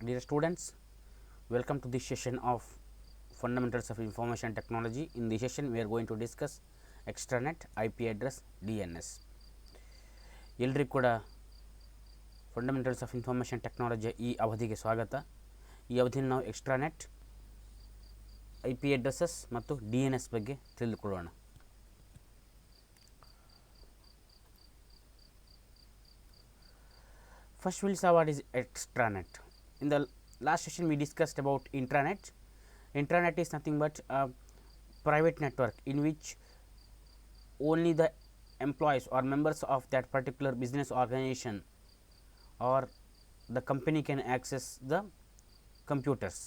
Dear students, welcome to this session of Fundamentals of Information Technology. In this session, we are going to discuss extranet IP address DNS. ಎಲ್ರಿಗೂ ಕೂಡ fundamentals of information technology ಈ ಅವಧಿಗೆ ಸ್ವಾಗತ. ಈ ಅವಧಿಯಲ್ಲಿ ನಾವು extranet, IP addresses ಮತ್ತು DNS ಬಗ್ಗೆ ತಿಳಿದುಕೊಳ್ಳೋಣ. First, we will see what is extranet. In the last session, we discussed about intranet. Intranet is nothing but a private network in which only the employees or members of that particular business organization or the company can access the computers.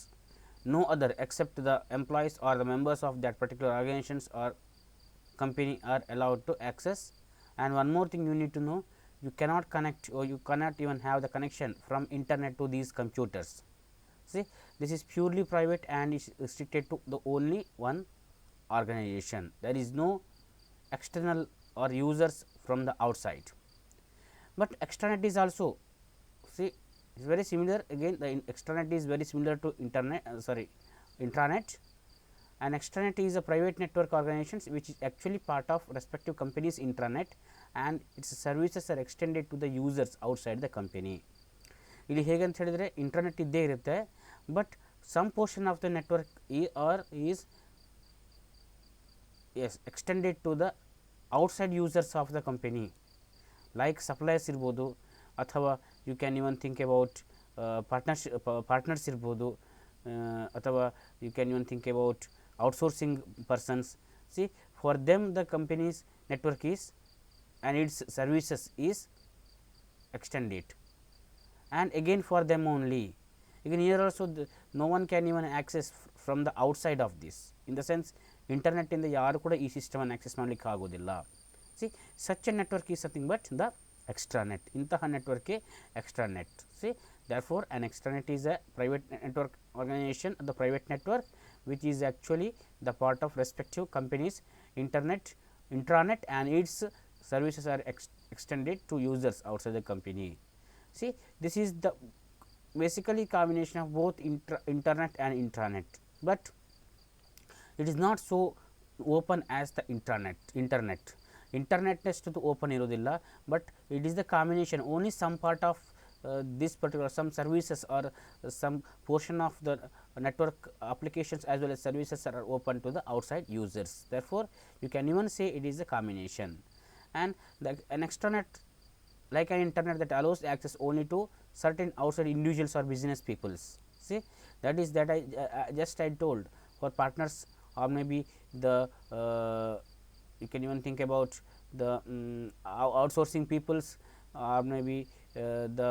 No other except the employees or the members of that particular organizations or company are allowed to access. And one more thing you need to know, you cannot connect or you cannot even have the connection from internet to these computers. See, this is purely private and is restricted to the only one organization. There is no external or users from the outside. But extranet is also, see, is very similar. Again, the extranet is very similar to intranet. An extranet is a private network organization which is actually part of respective company's intranet and its services are extended to the users outside the company. ಇಲ್ಲಿ ಹೇಗೆ ಅಂತ ಹೇಳಿದರೆ internet ಇದ್ದೇ ಇರುತ್ತೆ, but some portion of the network is extended to the outside users of the company, like suppliers ಇರ್ಬೋದು, ಅಥವಾ you can even think about partners ಇರ್ಬೋದು, ಅಥವಾ you can even think about outsourcing persons. See, for them the company's network is and its services is extended, and again for them only. Again here also no one can even access from the outside of this, in the sense internet ಇಂದ ಯಾರು ಕೂಡ ಈ system ಅನ್ನು access ಮಾಡಲಿಕ್ಕೆ ಆಗೋದಿಲ್ಲ. See, such a network is nothing but the extranet. ಇಂತಹ network extranet. See, therefore an extranet is a private network organization, the private network which is actually the part of respective companies intranet and its services are extended to users outside the company. See, this is the basically combination of both internet and intranet, but it is not so open as the internet ಅಷ್ಟು open ಇರೋದಿಲ್ಲ, but it is the combination, only some part of this particular some services or some portion of the network applications as well as services are open to the outside users. Therefore, you can even say it is a combination. And an extranet, like an internet, that allows access only to certain outside individuals or business peoples. See, that is that I told, for partners or maybe the you can even think about the outsourcing peoples or maybe the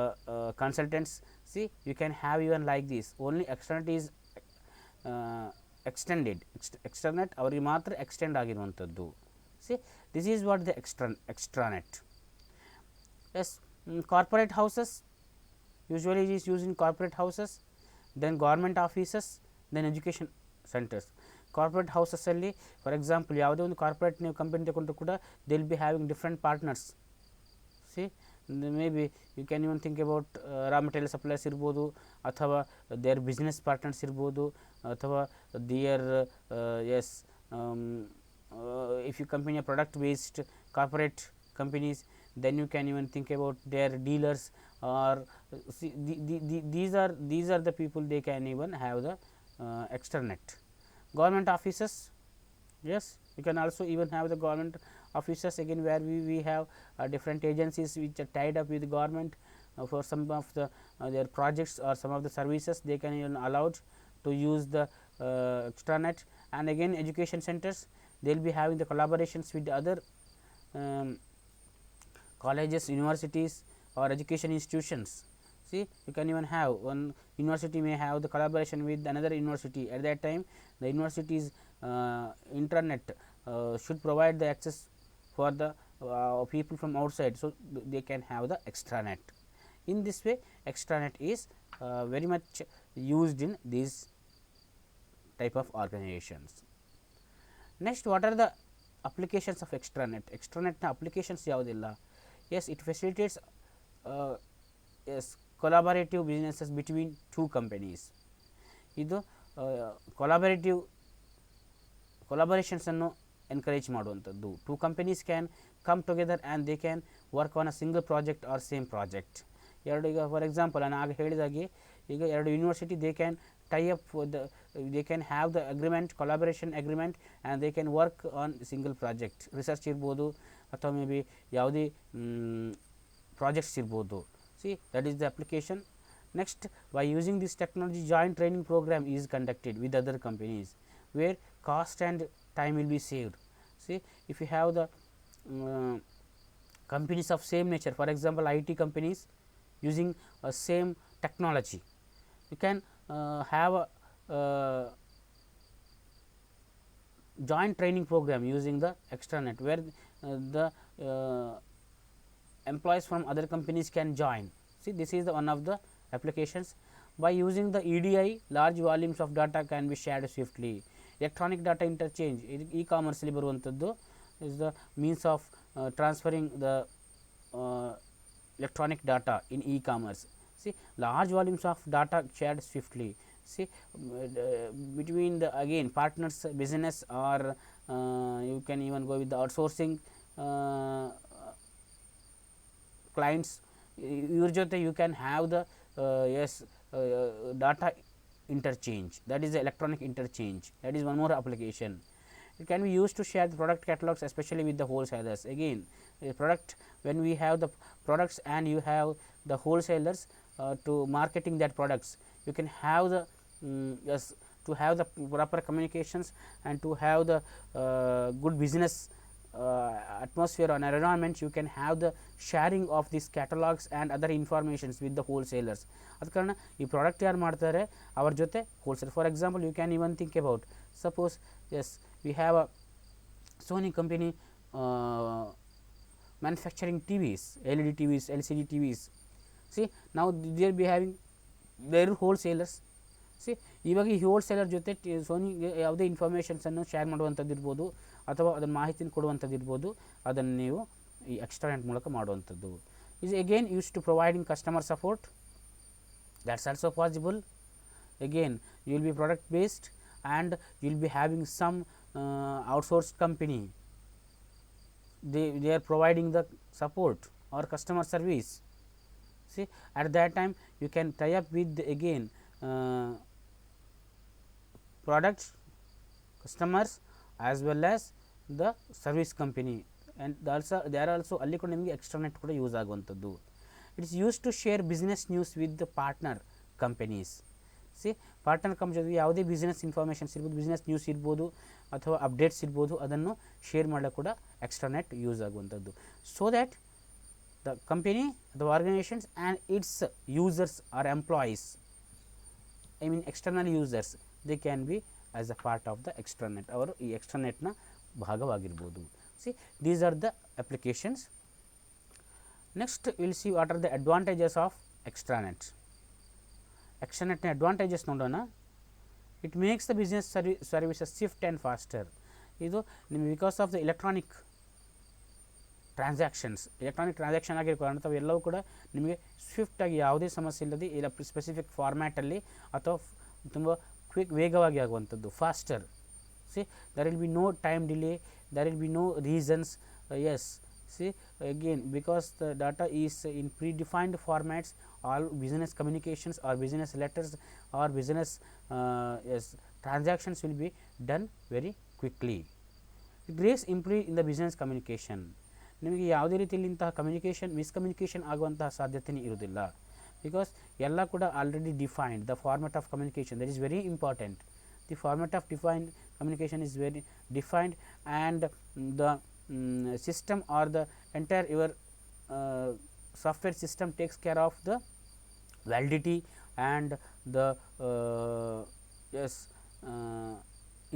consultants. See, you can have even like this, only extranet is extended. Extranet ಅವರಿಗೆ ಮಾತ್ರ extend ಆಗಿರುವಂಥದ್ದು. See, this is what the extranet. Yes, corporate houses, usually it is used in corporate houses, then government offices, then education centers. Corporate ಹೌಸಸ್ಸಲ್ಲಿ for example ಯಾವುದೇ ಒಂದು corporate ನೀವು company ತಗೊಂಡ್ರು ಕೂಡ they will be having different partners. See, maybe you can even think about raw material supplies ಇರ್ಬೋದು, ಅಥವಾ their business partners ಇರ್ಬೋದು, ಅಥವಾ their if you company a product based corporate companies, then you can even think about their dealers or see, these are the people they can even have the extranet. Government offices, yes, you can also even have the government offices, again where we have different agencies which are tied up with the government for some of the their projects or some of the services they can even allowed to use the extranet. And again education centers, they will be having the collaborations with the other colleges, universities or education institutions. See, you can even have one university may have the collaboration with another university. At that time, the university's intranet should provide the access for the people from outside, so they can have the extranet. In this way, extranet is very much used in these type of organizations. Next, what are the applications of extranet? Extranet applications ಯಾವುದಿಲ್ಲ? Yes, it facilitates yes, collaborative businesses between two companies. ಇದು collaborations ಅನ್ನು encourage ಮಾಡುವಂಥದ್ದು. Two companies can come together and they can work on a single project are same project. ಎರಡು, ಈಗ for example ನಾನು ಆಗ ಹೇಳಿದಾಗೆ ಈಗ ಎರಡು university they can tie up they can have the agreement, collaboration agreement and they can work on single project. Research ಇರ್ಬೋದು ಅಥವಾ may be ಯಾವುದೇ ಪ್ರಾಜೆಕ್ಟ್ಸ್ ಇರ್ಬೋದು. C that is the application. Next, by using this technology, joint training program is conducted with other companies where cost and time will be saved. See, if you have the companies of same nature, for example, IT companies using same technology, you can have a joint training program using the extranet where the employees from other companies can join. See, this is the one of the applications. By using the EDI, large volumes of data can be shared swiftly. Electronic data interchange, e-commerce ಅಲ್ಲಿ ಬರುವಂಥದ್ದು, is the means of transferring the electronic data in e-commerce. See, large volumes of data shared swiftly. See, between the again partners business or you can even go with the outsourcing clients, your jothe you can have the data interchange, that is the electronic interchange. That is one more application. It can be used to share the product catalogs, especially with the wholesalers. Again, a product, when we have the products and you have the wholesalers to marketing that products, you can have the to have the proper communications and to have the good business atmosphere and environment. You can have the sharing of these catalogs and other informations with the wholesalers. ಅದ ಕಾರಣ ಈ product ಯಾರು ಮಾಡ್ತಾರೆ ಅವ್ರ ಜೊತೆ wholesale. For example, you can even think about, suppose as we have a Sony company manufacturing TVs, LED TVs, LCD TVs. See, now they will be having their wholesalers. C ಇವಾಗ ಈ wholesaler ಜೊತೆ ಸೋನಿಗೆ ಯಾವುದೇ ಇನ್ಫಾರ್ಮೇಷನ್ಸನ್ನು share ಮಾಡುವಂಥದ್ದು ಇರ್ಬೋದು ಅಥವಾ ಅದನ್ನು ಮಾಹಿತಿನ ಕೊಡುವಂಥದ್ದು ಇರ್ಬೋದು, ಅದನ್ನು ನೀವು ಈ ಎಕ್ಸ್ಟ್ರಾನೆಟ್ ಮೂಲಕ ಮಾಡುವಂಥದ್ದು. Is again use to providing customer support, that's also possible. Again, you will be product based and you will be having some outsourced company, they are providing the support or customer service. See, at that time you can tie up with again products, customers as well as the service company, and also they are also ಅಲ್ಲಿ ಕೂಡ ನಿಮಗೆ extranet ಕೂಡ use ಆಗುವಂಥದ್ದು. It is used to share business news with the partner companies. See partner company ಯಾವುದೇ business informations ಇರ್ಬೋದು, business news ಇರ್ಬೋದು ಅಥವಾ updates ಇರ್ಬೋದು, ಅದನ್ನು ಶೇರ್ ಮಾಡಲು ಕೂಡ ಎಕ್ಸ್ಟ್ರಾನೆಟ್ ಯೂಸ್ ಆಗುವಂಥದ್ದು. So that the company, the organisations and its users or employees, I mean external users, they can be as a part of the extranet. ಅವರು ಈ ಎಕ್ಸ್ಟ್ರಾನೆಟ್ನ ಭಾಗವಾಗಿರ್ಬೋದು. See these are the applications. Next, we will see what are the advantages of extranet. Extranet advantages ನೋಡೋಣ. It makes the business services swift and faster. ಇದು ನಿಮಗೆ because of the electronic transaction ಆಗಿರ್ಬೋದು, ಎಲ್ಲವೂ ಕೂಡ ನಿಮಗೆ ಸ್ವಿಫ್ಟಾಗಿ ಯಾವುದೇ ಸಮಸ್ಯೆ ಇಲ್ಲದೆ ಇಲ್ಲ ಸ್ಪೆಸಿಫಿಕ್ ಫಾರ್ಮ್ಯಾಟಲ್ಲಿ ಅಥವಾ ತುಂಬ ವೇಗವಾಗಿ ಆಗುವಂಥದ್ದು, faster. See there will be no time delay, there will be no reasons. Yes, see again, because the data is in predefined formats, all business communications or business letters or business transactions will be done very quickly. It greatly improve in the business communication. ನಿಮಗೆ ಯಾವುದೇ ರೀತಿಯಲ್ಲಿ ಇಂತಹ communication miscommunication ಆಗುವಂತಹ ಸಾಧ್ಯತೆಯೇ ಇರುವುದಿಲ್ಲ. Because ಎಲ್ಲ ಕೂಡ already defined. The format of communication that is very important. The format of defined communication is very defined, and the system or the entire your software system takes care of the validity and the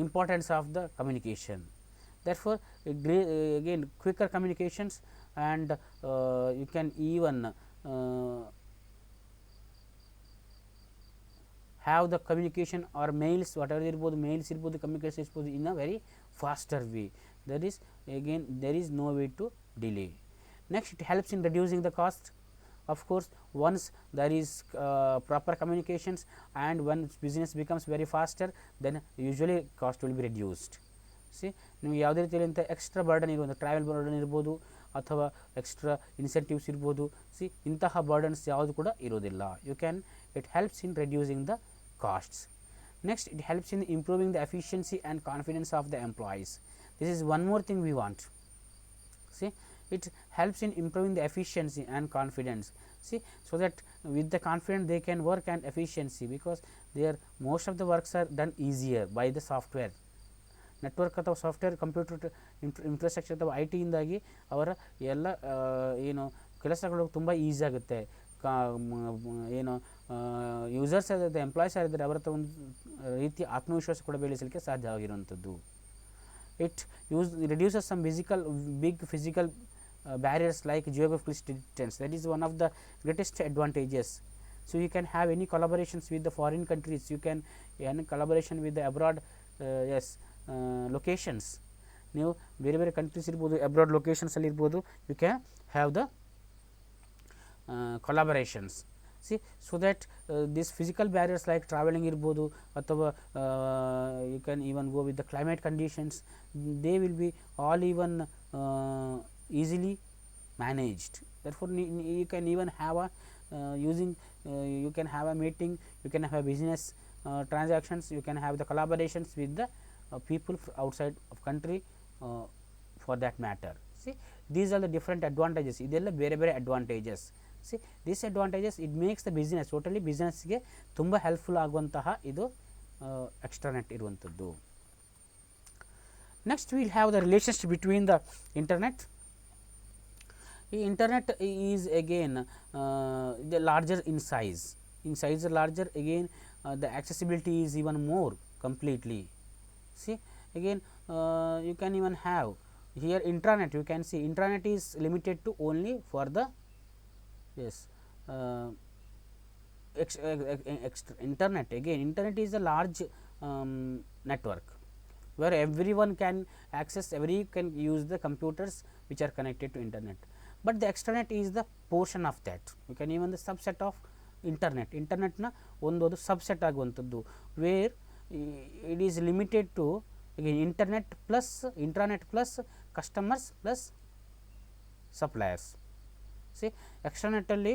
importance of the communication. Therefore, again quicker communications, and you can even have the communication or mails, whatever irbodu, mails irbodu, communications irbodu, in a very faster way. That is, again there is no way to delay. Next, it helps in reducing the cost Of course, once there is proper communications and when business becomes very faster, then usually cost will be reduced. See ನಿಮಗೆ ಯಾವುದೇ ರೀತಿಯಂಥ extra burden ಇರುವಂಥ travel burden ಇರ್ಬೋದು ಅಥವಾ extra incentives ಇರ್ಬೋದು. See ಇಂತಹ burdens ಯಾವುದು ಕೂಡ ಇರೋದಿಲ್ಲ. You can it helps in reducing the costs. Next, it helps in improving the efficiency and confidence of the employees. This is one more thing we want. See, it helps in improving the efficiency and confidence. See, so that with the confidence they can work and efficiency, because their most of the works are done easier by the software. Network ಅಥವಾ software computer infrastructure ಅಥವಾ I ಟಿಯಿಂದಾಗಿ ಅವರ ಎಲ್ಲ ಏನು ಕೆಲಸಗಳು ತುಂಬ easy ಆಗುತ್ತೆ. ಏನು users ಆದ ಎಂಪ್ಲಾಯೀಸ್ ಆಗಿದ್ದರೆ ಅವರ ಒಂದು ರೀತಿಯ ಆತ್ಮವಿಶ್ವಾಸ ಕೂಡ ಬೆಳೆಸಲಿಕ್ಕೆ ಸಾಧ್ಯವಾಗಿರುವಂಥದ್ದು. It reduces some big physical barriers like geographical distance. That is one of the greatest advantages. So you can have any collaborations with the foreign countries, you can any collaboration with the abroad locations. ನೀವು ಬೇರೆ ಬೇರೆ countries ಇರ್ಬೋದು, abroad locations ಅಲ್ಲಿ ಇರ್ಬೋದು, you can have the collaborations. See, so that these physical barriers like traveling ಇರ್ಬೋದು ಅಥವಾ you can even go with the climate conditions, they will be all even easily managed. Therefore, you can even have a you can have a meeting, you can have a business transactions, you can have the collaborations with the people outside of country for that matter. See, these are the different advantages. ಇದೆಲ್ಲ ಬೇರೆ ಬೇರೆ advantages. See, these advantages, it makes the business totally business ಗೆ ತುಂಬ helpful ಆಗುವಂತಹ ಇದು extranet ಇರುವಂಥದ್ದು. Next, we will have the relationship between the internet. Internet is again the larger in size. In size larger, again the accessibility is even more completely. See, again you can even have here intranet. You can see intranet is limited to only for the internet. Again, internet is a large network where everyone can access, everyone can use the computers which are connected to internet. But the extranet is the portion of that. You can even the subset of internet. Internet na ಒಂದು subset ಆಗುವಂಥದ್ದು, where it is limited to again internet plus intranet plus customers plus suppliers. See ಎಕ್ಸ್ಟ್ರಾನೆಟ್ಟಲ್ಲಿ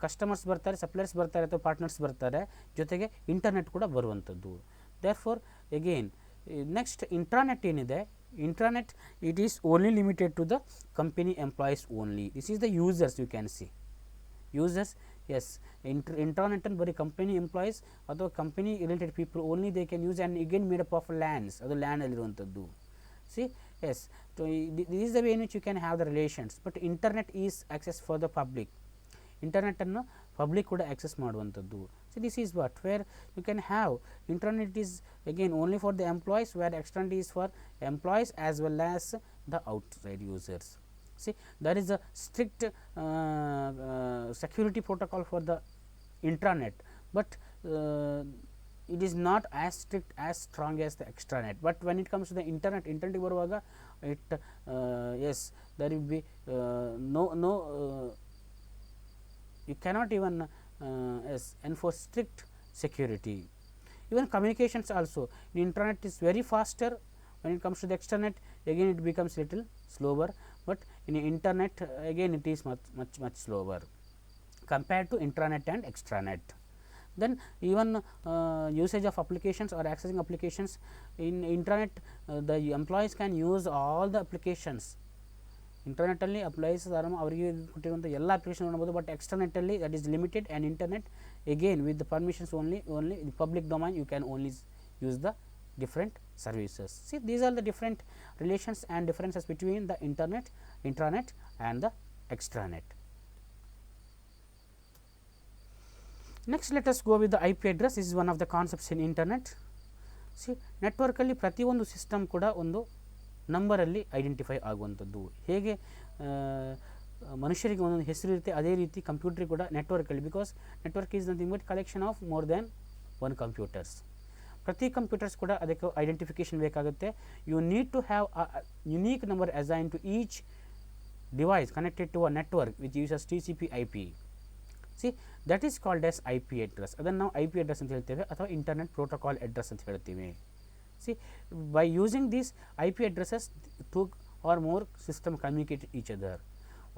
customers ಬರ್ತಾರೆ, suppliers ಬರ್ತಾರೆ ಅಥವಾ partners ಬರ್ತಾರೆ, ಜೊತೆಗೆ internet ಕೂಡ ಬರುವಂಥದ್ದು. ದೇರ್ಫೋರ್ ಅಗೇನ್ ನೆಕ್ಸ್ಟ್ ಇಂಟ್ರಾನೆಟ್ ಏನಿದೆ, intranet it is only limited to the company employees only. This is the users. You can see users. Yes, ಇಂಟ್ರಾನೆಟನ್ನು ಬರೀ ಕಂಪನಿ ಎಂಪ್ಲಾಯೀಸ್ ಅಥವಾ company related people only they can use and again made up of LANs. ಅದು ಲ್ಯಾಂಡಲ್ಲಿರುವಂಥದ್ದು. See, yes, so this is the way in which you can have the relations, but internet is access for the public. Internet annu public kuda access maduvanthaddu. So this is what where you can have internet is again only for the employees, where extranet is for employees as well as the outside users. See, there is a strict security protocol for the intranet, but it is not as strict, as strong as the extranet. But when it comes to the internet ಬರುವಾಗ it yes, there will be no you cannot even yes, enforce strict security. Even communications also, in internet is very faster. When it comes to the extranet, again it becomes little slower, but in internet again it is much slower compared to intranet and extranet. Then even usage of applications or accessing applications in intranet, the employees can use all the applications. Internet ಅಲ್ಲಿ employees ಅವರಿಗೆ ಕೊಟ್ಟಿರುವಂಥ ಎಲ್ಲ application ನೋಡಬಹುದು, but extranet ಅಲ್ಲಿ that is limited. And internet again with the permissions only the public domain you can only use the different services. See, these are the different relations and differences between the internet, intranet and the extranet. Next, let us go with the IP address. This is one of the concepts in internet. See, network ಅಲ್ಲಿ ಪ್ರತಿಯೊಂದು system ಕೂಡ ಒಂದು ನಂಬರಲ್ಲಿ identify ಆಗುವಂಥದ್ದು. ಹೇಗೆ ಮನುಷ್ಯರಿಗೆ ಒಂದೊಂದು ಹೆಸರು ಇರುತ್ತೆ, ಅದೇ ರೀತಿ ಕಂಪ್ಯೂಟರ್ ಕೂಡ ನೆಟ್ವರ್ಕಲ್ಲಿ, because network is nothing but collection of more than one computers. ಪ್ರತಿ ಕಂಪ್ಯೂಟರ್ಸ್ ಕೂಡ ಅದಕ್ಕೆ ಐಡೆಂಟಿಫಿಕೇಷನ್ ಬೇಕಾಗುತ್ತೆ. You need to have a unique number assign to each device connected to a network which uses TCP IP. See that is called as I P address. ಅದನ್ನು ನಾವು I P address ಅಂತ ಹೇಳ್ತೇವೆ ಅಥವಾ internet protocol address ಅಂತ ಹೇಳ್ತೀವಿ. See by using these I P addresses two or more system communicate each other.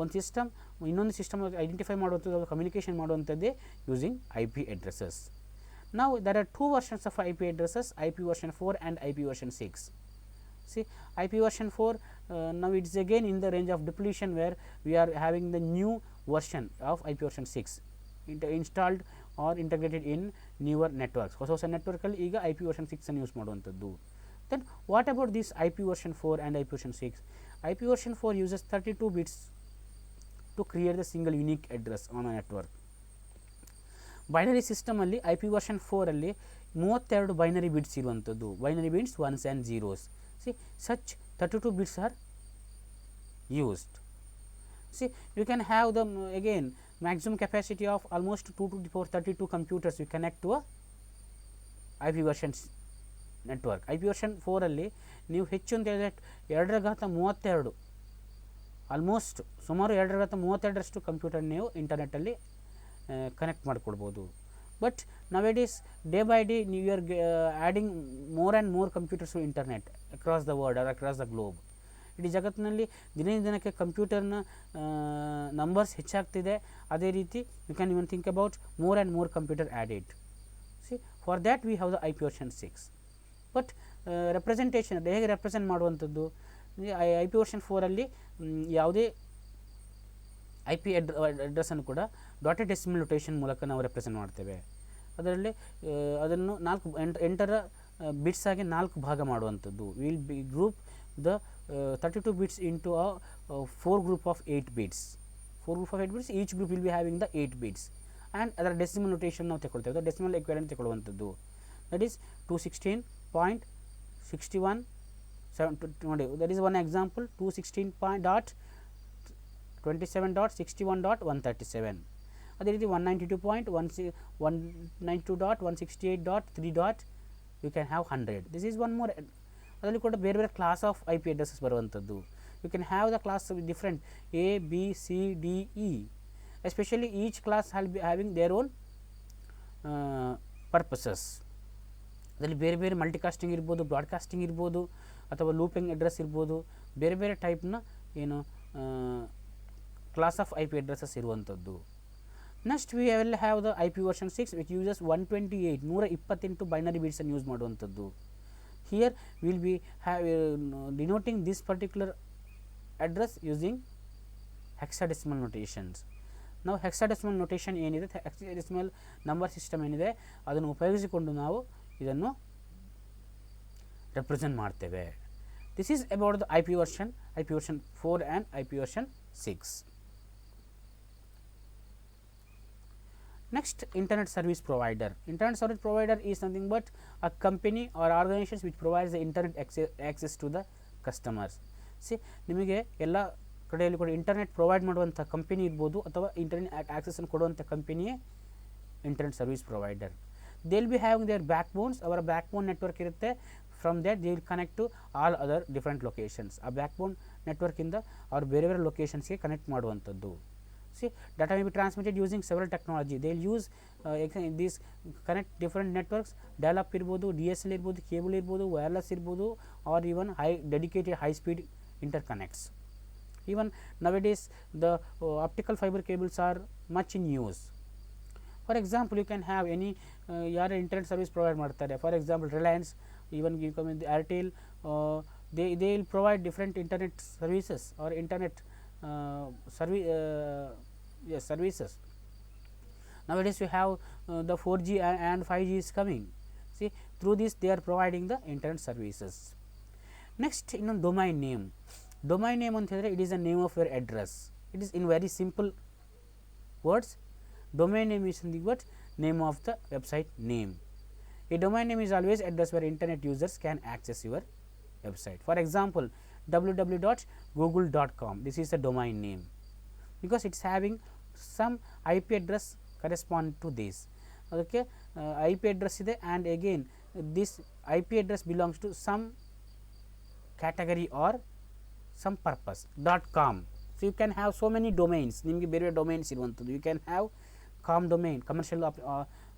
ಒಂದು system ಇನ್ನೊಂದು system identify ಮಾಡುವಂಥದ್ದು ಕಮ್ಯುನಿಕೇಷನ್ ಮಾಡುವಂಥದ್ದೇ using I P addresses. Now there are two versions of IP addresses, IP version 4 and IP version 6. See, IP version 4 now it is again in the range of depletion, where we are having the new version of IP version 6 installed or integrated in newer networks. ಹೊಸ ಹೊಸ network ಅಲ್ಲಿ ಈಗ IP version 6 ಅನ್ನು use ಮಾಡುವಂಥದ್ದು. Then what about this IP version 4 and IP version 6? IP version 4 uses 32 bits to create the single unique address on a network. Binary ಸಿಸ್ಟಮಲ್ಲಿ I P version 4ಅಲ್ಲಿ 32 binary bits ಇರುವಂಥದ್ದು. Binary bits ones and zeros. See such 32 bits are used. See you can have the again maximum capacity of almost 2 to the power 32 computers you connect to I P versions network. I P version 4ಅಲ್ಲಿ ನೀವು ಹೆಚ್ಚು ಅಂತ ಹೇಳಿದ್ರೆ 232 almost ಸುಮಾರು 232ರಷ್ಟು computer ನೀವು ಇಂಟರ್ನೆಟ್ಟಲ್ಲಿ connect ಮಾಡಿಕೊಡ್ಬೋದು. But nowadays day by day you are adding more and more computers to internet across the world or across the globe. ಇಡೀ ಜಗತ್ತಿನಲ್ಲಿ ದಿನ ದಿನಕ್ಕೆ ಕಂಪ್ಯೂಟರ್ನ ನಂಬರ್ಸ್ ಹೆಚ್ಚಾಗ್ತಿದೆ. ಅದೇ ರೀತಿ you can even think about more and more computer added. See for that we have the I P version 6. But representation ಹೇಗೆ represent ಮಾಡುವಂಥದ್ದು, ಐ ಪಿ ವರ್ಷನ್ 4ಅಲ್ಲಿ ಯಾವುದೇ ಐ ಪಿ ಅಡ್ರೆಸ್ಸನ್ನು ಕೂಡ ಡಾಟೆಡ್ ಡೆಸಿಮಲ್ ನೊಟೇಷನ್ ಮೂಲಕ ನಾವು ರೆಪ್ರೆಸೆಂಟ್ ಮಾಡ್ತೇವೆ. ಅದರಲ್ಲಿ ಅದನ್ನು 8 ಬಿಟ್ಸ್ ಆಗಿ 4 ಭಾಗ ಮಾಡುವಂಥದ್ದು. Will be group the 32 bits into a 4 group of 8 bits. 4 group of 8 bits, each group will be having the 8 bits and ಅದರ ಡೆಸಿಮಲ್ ನೊಟೇಷನ್ ನಾವು ತಗೊಳ್ತೇವೆ. ಡೆಸಿಮಲ್ ಎಕ್ವಿವೆಲೆಂಟ್ ತಗೊಳ್ಳುವಂಥದ್ದು. ದಟ್ ಈಸ್ 216.61 ನೋಡಿ, ದಟ್ ಈಸ್ ಒನ್ ಎಕ್ಸಾಂಪಲ್. 216.27.61.137. ಅದೇ ರೀತಿ 192.192.168.3. You can have 100. This is one more. ಅದರಲ್ಲಿ ಕೂಡ ಬೇರೆ ಬೇರೆ class of I P addresses ಬರುವಂಥದ್ದು. You can have the class different A, B, C, D, E. Especially each class shall be having their own purposes. ಅದರಲ್ಲಿ ಬೇರೆ ಬೇರೆ ಮಲ್ಟಿಕಾಸ್ಟಿಂಗ್ ಇರ್ಬೋದು, broadcasting ಇರ್ಬೋದು, ಅಥವಾ ಲೂಪಿಂಗ್ ಅಡ್ರೆಸ್ ಇರ್ಬೋದು. ಬೇರೆ ಬೇರೆ ಟೈಪ್ನ ಏನು class of I P addresses ಇರುವಂಥದ್ದು. Next we will have the I P version 6 which uses 128 binary ಬಿಟ್ಸನ್ನು ಯೂಸ್ ಮಾಡುವಂಥದ್ದು. Here will be denoting this particular address using hexadecimal notations. ನಾವು ಹೆಕ್ಸಾಡೆಸಿಮಲ್ ನೊಟೇಷನ್ ಏನಿದೆ, ಹೆಕ್ಸಾಡೆಸಿಮಲ್ ನಂಬರ್ ಸಿಸ್ಟಮ್ ಏನಿದೆ, ಅದನ್ನು ಉಪಯೋಗಿಸಿಕೊಂಡು ನಾವು ಇದನ್ನು ರೆಪ್ರೆಸೆಂಟ್ ಮಾಡ್ತೇವೆ. This is about the I P version 4 and I P version 6. Next, internet service provider. Internet service provider is nothing but a company or organizations which provides the internet access to the customers. See, ನಿಮಗೆ ಎಲ್ಲ ಕಡೆಯಲ್ಲಿ ಕೂಡ internet provide ಮಾಡುವಂಥ company ಇರ್ಬೋದು ಅಥವಾ internet ಆಕ್ಸೆಸನ್ನು ಕೊಡುವಂಥ ಕಂಪನಿಯೇ internet service provider. They will be having their back bones. ಅವರ ಬ್ಯಾಕ್ ಬೋನ್ ನೆಟ್ವರ್ಕ್ ಇರುತ್ತೆ. From that they will connect to all other different locations. ಆ ಬ್ಯಾಕ್ ಬೋನ್ ನೆಟ್ವರ್ಕಿಂದ ಅವರು ಬೇರೆ ಬೇರೆ ಲೊಕೇಶನ್ಸ್ಗೆ ಕನೆಕ್ಟ್ ಮಾಡುವಂಥದ್ದು. See, data may be transmitted using several technology. They will use these connect different networks. Dial-up irbodu, DSL irbodu, cable irbodu, wireless irbodu, or even dedicated high speed interconnects. Even nowadays the optical fiber cables are much in use. For example, you can have any ಯಾರ internet service provide ಮಾಡ್ತಾರೆ. For example, Reliance, even you come in the Airtel, they will provide different internet services or internet services. Nowadays we have the 4G and 5G is coming. See, through this they are providing the internet services. Next, domain name. Domain name anta ಹೇಳಿದ್ರೆ it is the name of your address. It is in very simple words. Domain name is nothing but name of the website name. A domain name is always address where internet users can access your website. For example, www.google.com. This is a domain name because it's having some IP address correspond to this. Okay, IP address ide, and again this IP address belongs to some category or some purpose. .com. So you can have so many domains. ನಿಮಗೆ ಬೇರೆ domains ಇರುವಂಥದ್ದು. You can have com domain, commercial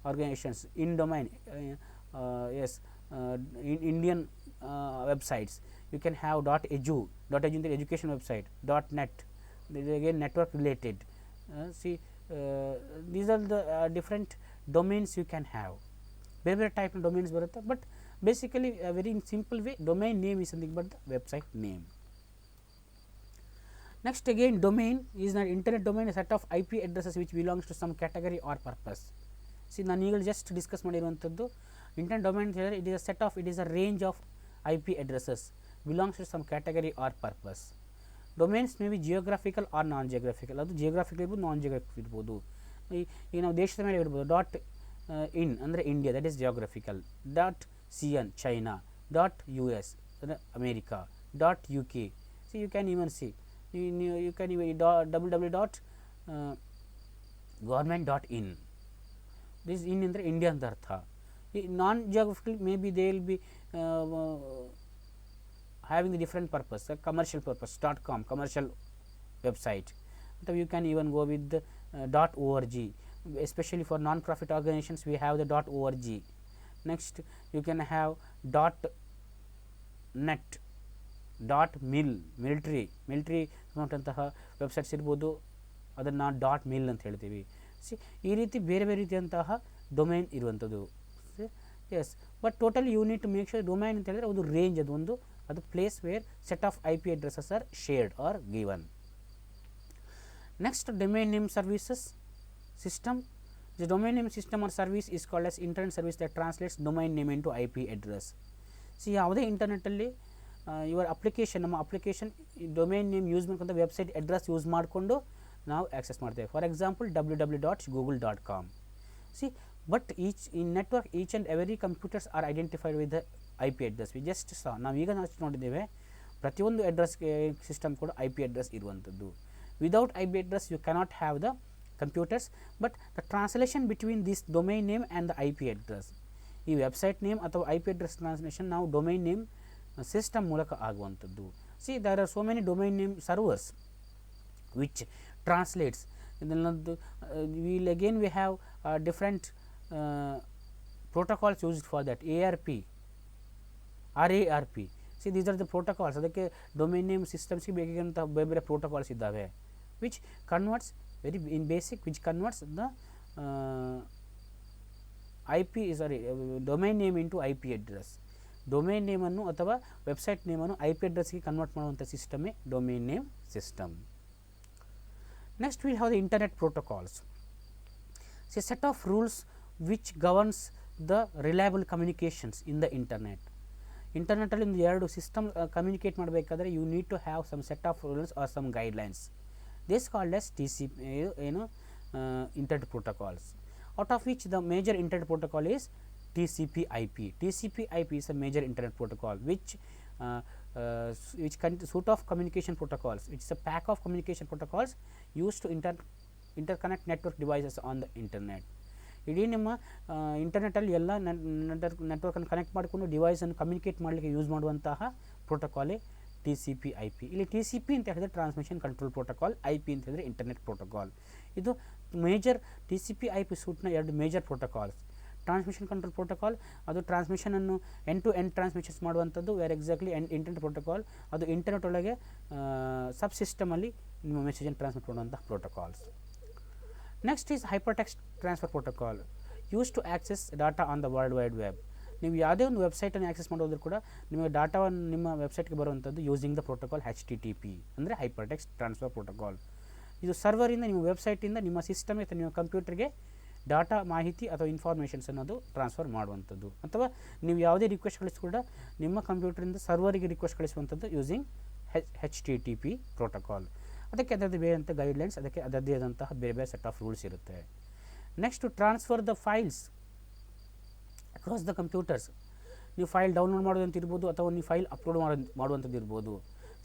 organizations, in domain, yes, in Indian websites. You can have .edu, .edu the education website, .net, this is again network related. See, these are the different domains you can have. Very type of domains barutte, but basically a very simple way, domain name is something but the website name. Next again, domain is an internet domain, a set of IP addresses which belongs to some category or purpose. See, ನಾನು ಈಗಲೇ just discuss ಮಾಡಿರುವಂಥದ್ದು internet domain ಅಂತ ಹೇಳಿದ್ರೆ, it is a set of, it is a range of IP addresses belongs to some category or purpose. Domains may be geographical or non geographical, ಅದು geographical ಇರ್ಬೋದು, non geographic ಇರ್ಬೋದು. ಈಗ ನಾವು ದೇಶದ ಮೇಲೆ ಇರ್ಬೋದು, ಡಾಟ್ ಇನ್ ಅಂದರೆ India, that is geographical, .cn China, .us ಅಂದರೆ America, .uk. See you can even see, you can even www.government.in. this in ಅಂದರೆ ಇಂಡಿಯಾ ಅಂತ ಅರ್ಥ. ಈ non geographical maybe they will be having the different purpose, commercial purpose, .com commercial website. So you can even go with the, .org, especially for non-profit organizations we have the .org. Next you can have .net, .mil, military ಸಂಬಂಧಪಟ್ಟಂತಹ websites ಇರ್ಬೋದು, ಅದನ್ನು .mil ಅಂತ ಹೇಳ್ತೀವಿ. C ಈ ರೀತಿ ಬೇರೆ ಬೇರೆ ರೀತಿಯಂತಹ ಡೊಮೈನ್ ಇರುವಂಥದ್ದು. Yes, but totally you need to make sure domain ಅಂತ ಹೇಳಿದ್ರೆ ಅದು ರೇಂಜ್, ಅದು place where set of IP addresses are shared or given. Next, domain name services system. The domain name system or service is called as internet service that translates domain name into IP address. See, ಯಾವುದೇ ಇಂಟರ್ನೆಟ್ಟಲ್ಲಿ your application, ನಮ್ಮ application domain name use ಮಾಡ್ಕೊಂಡು website address use ಮಾಡಿಕೊಂಡು ನಾವು access ಮಾಡ್ತೇವೆ. For example www.google.com. See but in network each and every computers are identified with the IP address. We just saw, ನಾವೀಗ ನೋಡಿದ್ದೇವೆ ಪ್ರತಿಯೊಂದು ಅಡ್ರೆಸ್ಗೆ ಸಿಸ್ಟಮ್ ಕೂಡ IP address ಇರುವಂಥದ್ದು. Without IP address you cannot have the computers, but the translation between this domain name and the IP address, ಈ website name ಅಥವಾ IP address translation ನಾವು domain name system ಮೂಲಕ ಆಗುವಂಥದ್ದು. See there are so many domain name servers which translates. ಇದನ್ನೊಂದು will again we have different protocols used for that, ARP, RARP. See, these are the protocols. ಅದಕ್ಕೆ domain name ಸಿಸ್ಟಮ್ಸ್ಗೆ ಬೇಕಾದಂಥ ಬೇರೆ ಬೇರೆ protocols ಇದ್ದಾವೆ, which converts very in basic, which converts the domain name into IP address. Domain ನೇಮನ್ನು ಅಥವಾ website ನೇಮನ್ನು IP addressಗೆ ಕನ್ವರ್ಟ್ ಮಾಡುವಂಥ ಸಿಸ್ಟಮೇ domain name system. Next will have the internet protocols. See set of rules which governs the reliable communications in the internet. ಇಂಟರ್ನೆಟ್ಟಲ್ಲಿ ಒಂದು ಎರಡು system communicate ಮಾಡಬೇಕಾದ್ರೆ you need to have some set of rules or some guidelines. This called as TCP, internet protocols, out of which the major internet protocol is TCP/IP. TCP/IP is a major internet protocol which suite of communication protocols, which is a pack of communication protocols used to interconnect network devices on the internet. ಇಡೀ ನಿಮ್ಮ ಇಂಟರ್ನೆಟ್ಟಲ್ಲಿ ಎಲ್ಲ ನೆಟ್ವರ್ಕನ್ನು connect ಮಾಡಿಕೊಂಡು ಡಿವೈಸನ್ನು communicate ಮಾಡಲಿಕ್ಕೆ use ಮಾಡುವಂತಹ ಪ್ರೋಟೋಕಾಲೇ TCP/IP. ಇಲ್ಲಿ TCP ಅಂತ ಹೇಳಿದ್ರೆ ಟ್ರಾನ್ಸ್ಮಿಷನ್ ಕಂಟ್ರೋಲ್ ಪ್ರೋಟೋಕಾಲ್, IP ಅಂತ ಹೇಳಿದ್ರೆ ಇಂಟರ್ನೆಟ್ ಪ್ರೋಟೋಕಾಲ್. ಇದು ಮೇಜರ್ TCP/IP ಸೂಟ್ನ ಎರಡು major protocols. Transmission control protocol ಅದು ಟ್ರಾನ್ಸ್ಮಿಷನನ್ನು ಎಂಡ್ ಟು ಎಂಡ್ ಟ್ರಾನ್ಸ್ಮಿಷನ್ಸ್ ಮಾಡುವಂಥದ್ದು, ವೇರ್ ಎಕ್ಸಾಕ್ಟ್ಲಿ ಇಂಟರ್ನೆಟ್ ಪ್ರೋಟೋಕಾಲ್ ಅದು ಇಂಟರ್ನೆಟ್ ಒಳಗೆ ಸಬ್ ಸಿಸ್ಟಮಲ್ಲಿ ನಿಮ್ಮ ಮೆಸೇಜನ್ನು ಟ್ರಾನ್ಸ್ಮಿಟ್ ಮಾಡುವಂಥ protocols. Next is hypertext transfer protocol, use to access data on the world wide web. ನೀವು ಯಾವುದೇ ಒಂದು ವೆಬ್ಸೈಟನ್ನು ಆಕ್ಸೆಸ್ ಮಾಡೋದ್ರೂ ಕೂಡ ನಿಮಗೆ ಡಾಟಾವನ್ನು ನಿಮ್ಮ ವೆಬ್ಸೈಟ್ಗೆ ಬರುವಂಥದ್ದು ಯೂಸಿಂಗ್ ದ ಪ್ರೋಟೋಕಾಲ್ HTTP ಅಂದರೆ ಹೈಪರ್ಟೆಕ್ಸ್ಟ್ ಟ್ರಾನ್ಸ್ಫರ್ ಪ್ರೋಟೋಕಾಲ್. ಇದು ಸರ್ವರಿಂದ ನಿಮ್ಮ ವೆಬ್ಸೈಟಿಂದ ನಿಮ್ಮ ಸಿಸ್ಟಮ್ ಅಥವಾ ನಿಮ್ಮ ಕಂಪ್ಯೂಟರ್ಗೆ ಡಾಟಾ ಮಾಹಿತಿ ಅಥವಾ ಇನ್ಫಾರ್ಮೇಷನ್ಸ್ ಅನ್ನೋದು ಟ್ರಾನ್ಸ್ಫರ್ ಮಾಡುವಂಥದ್ದು, ಅಥವಾ ನೀವು ಯಾವುದೇ ರಿಕ್ವೆಸ್ಟ್ ಕಳಿಸಿ ಕೂಡ ನಿಮ್ಮ ಕಂಪ್ಯೂಟರಿಂದ ಸರ್ವರಿಗೆ ರಿಕ್ವೆಸ್ಟ್ ಕಳಿಸುವಂಥದ್ದು ಯೂಸಿಂಗ್ HTTP ಪ್ರೋಟೋಕಾಲ್. ಅದಕ್ಕೆ ಅದರದ್ದು ಬೇರೆಂಥ ಗೈಡ್ಲೈನ್ಸ್, ಅದಕ್ಕೆ ಅದರದ್ದೇ ಆದಂತಹ ಬೇರೆ ಬೇರೆ ಸೆಟ್ ಆಫ್ ರೂಲ್ಸ್ ಇರುತ್ತೆ. Next to transfer the files across the computers. ನೀವು ಫೈಲ್ ಡೌನ್ಲೋಡ್ ಮಾಡೋದಂತ ಇರ್ಬೋದು ಅಥವಾ ನೀವು ಫೈಲ್ ಅಪ್ಲೋಡ್ ಮಾಡುವಂಥದ್ದು ಇರ್ಬೋದು.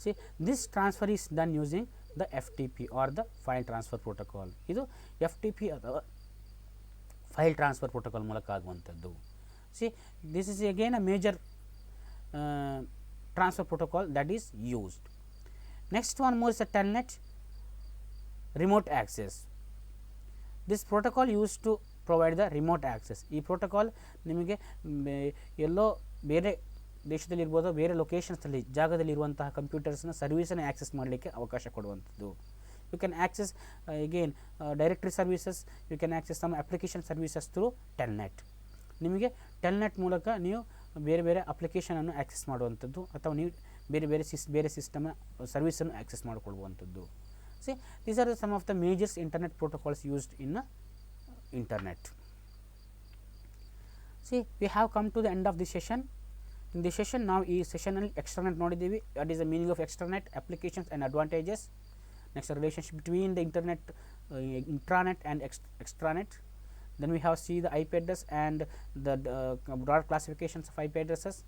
See this transfer is done using the FTP or the file transfer protocol. ಇದು FTP ಅಥವಾ ಫೈಲ್ ಟ್ರಾನ್ಸ್ಫರ್ ಪ್ರೋಟೋಕಾಲ್ ಮೂಲಕ ಆಗುವಂಥದ್ದು. See this is again a major transfer protocol that is used. Next one more is a telnet, remote access. This protocol use to provide the remote access. ಈ protocol ನಿಮಗೆ ಎಲ್ಲೋ ಬೇರೆ ದೇಶದಲ್ಲಿರ್ಬೋದು, ಬೇರೆ ಲೊಕೇಶನ್ಸಲ್ಲಿ ಜಾಗದಲ್ಲಿರುವಂತಹ ಕಂಪ್ಯೂಟರ್ಸ್ನ ಸರ್ವಿಸನ್ನು access ಮಾಡಲಿಕ್ಕೆ ಅವಕಾಶ ಕೊಡುವಂಥದ್ದು. You can access again directory services, you can access some application services through telnet. ನಿಮಗೆ telnet ಮೂಲಕ ನೀವು ಬೇರೆ ಬೇರೆ ಅಪ್ಲಿಕೇಶನನ್ನು ಆ್ಯಕ್ಸೆಸ್ ಮಾಡುವಂಥದ್ದು, ಅಥವಾ ನೀವು ಬೇರೆ ಸಿಸ್ಟಮ್ನ ಸರ್ವಿಸನ್ನು access ಮಾಡಿಕೊಳ್ಳುವಂಥದ್ದು. See, these are some of the major internet protocols used in internet. See, we have come to the end of this session. In this session, now ಈ session ಅಲ್ಲಿ extranet ನೋಡಿದ್ದೀವಿ. What is the meaning of extranet, applications and advantages. Next, the relationship between the internet, intranet and extranet. Then we have see the IP address and the broad classifications of IP addresses.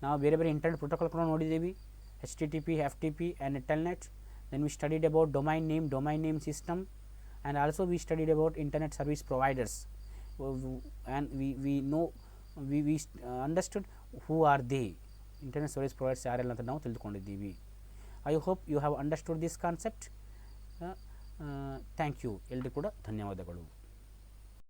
ನಾವು ಬೇರೆ internet protocol ನೋಡಿದ್ದೀವಿ, HTTP, FTP and telnet. Then we studied about domain name system, and also we studied about internet service providers, and we understood who are they, internet service providers ಯಾರೆಲ್ಲ ಅಂತ ನಾವು ತಿಳಿದುಕೊಂಡಿದ್ದೀವಿ. I hope you have understood this concept. Thank you. ಎಲ್ರಿಗೂ ಕೂಡ ಧನ್ಯವಾದಗಳು.